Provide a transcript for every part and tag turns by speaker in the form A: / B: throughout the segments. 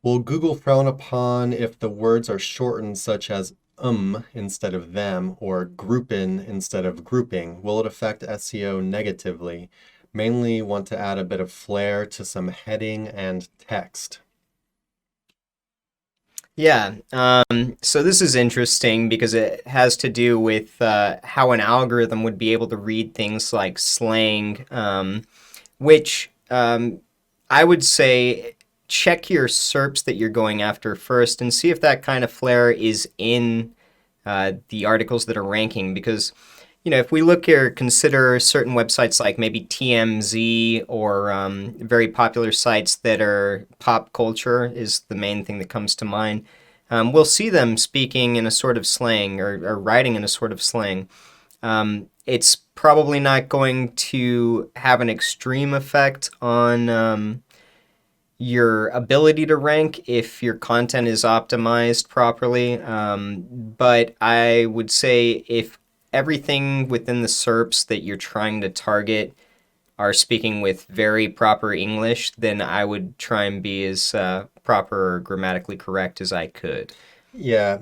A: Will Google frown upon if the words are shortened, such as instead of them, or groupin instead of grouping? Will it affect SEO negatively? Mainly want to add a bit of flair to some heading and text.
B: Yeah, so this is interesting because it has to do with how an algorithm would be able to read things like slang, which I would say check your SERPs that you're going after first and see if that kind of flair is in the articles that are ranking. Because, if we look or consider certain websites like maybe TMZ or very popular sites that are pop culture is the main thing that comes to mind. We'll see them speaking in a sort of slang or writing in a sort of slang. It's probably not going to have an extreme effect on your ability to rank if your content is optimized properly. But I would say if everything within the SERPs that you're trying to target are speaking with very proper English, then I would try and be as proper or grammatically correct as I could.
A: Yeah,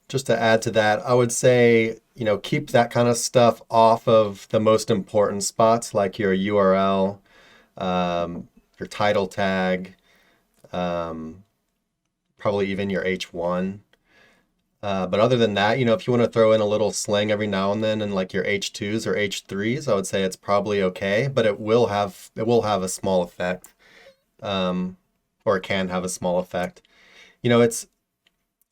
A: just to add to that, I would say, keep that kind of stuff off of the most important spots like your URL, your title tag, um, probably even your H1. But other than that, if you want to throw in a little slang every now and then in like your H2s or H3s, I would say it's probably okay, but it will have a small effect, um, or it can have a small effect. It's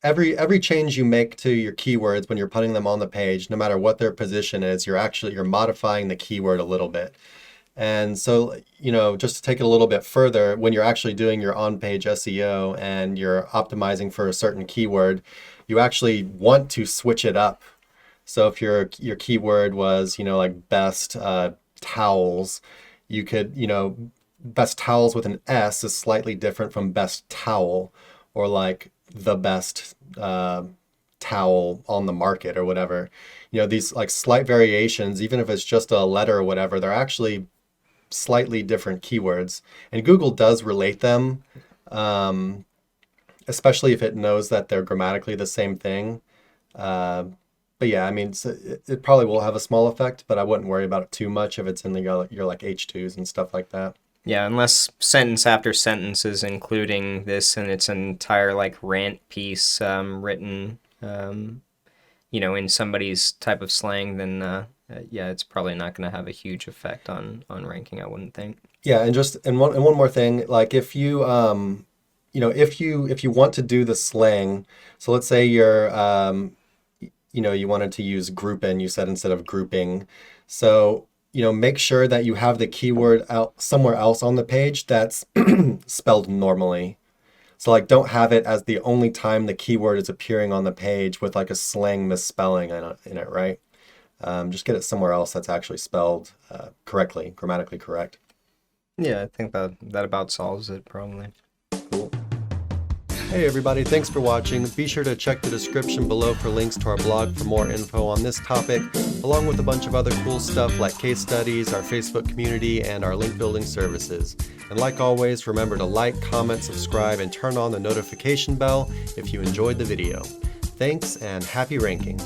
A: every change you make to your keywords when you're putting them on the page, no matter what their position is, you're modifying the keyword a little bit. And so, just to take it a little bit further, when you're actually doing your on-page SEO and you're optimizing for a certain keyword, you actually want to switch it up. So if your keyword was, like best towels, you could, best towels with an S is slightly different from best towel, or like the best towel on the market or whatever. These like slight variations, even if it's just a letter or whatever, they're actually slightly different keywords. And Google does relate them, um, especially if it knows that they're grammatically the same thing. Uh, but yeah, I mean, it probably will have a small effect, but I wouldn't worry about it too much if it's in your like H2s and stuff like that.
B: Yeah, unless sentence after sentence is including this and it's an entire like rant piece written, in somebody's type of slang, then yeah, it's probably not going to have a huge effect on ranking. I wouldn't think.
A: Yeah, and one more thing, like if you if you want to do the slang, so let's say you wanted to use group in, you said instead of grouping. So, make sure that you have the keyword out somewhere else on the page that's spelled normally. So like don't have it as the only time the keyword is appearing on the page with like a slang misspelling in it, right? Just get it somewhere else that's actually spelled correctly, grammatically correct.
B: Yeah, I think that about solves it probably.
A: Cool. Hey everybody, thanks for watching. Be sure to check the description below for links to our blog for more info on this topic, along with a bunch of other cool stuff like case studies, our Facebook community, and our link building services. And like always, remember to like, comment, subscribe, and turn on the notification bell if you enjoyed the video. Thanks and happy ranking.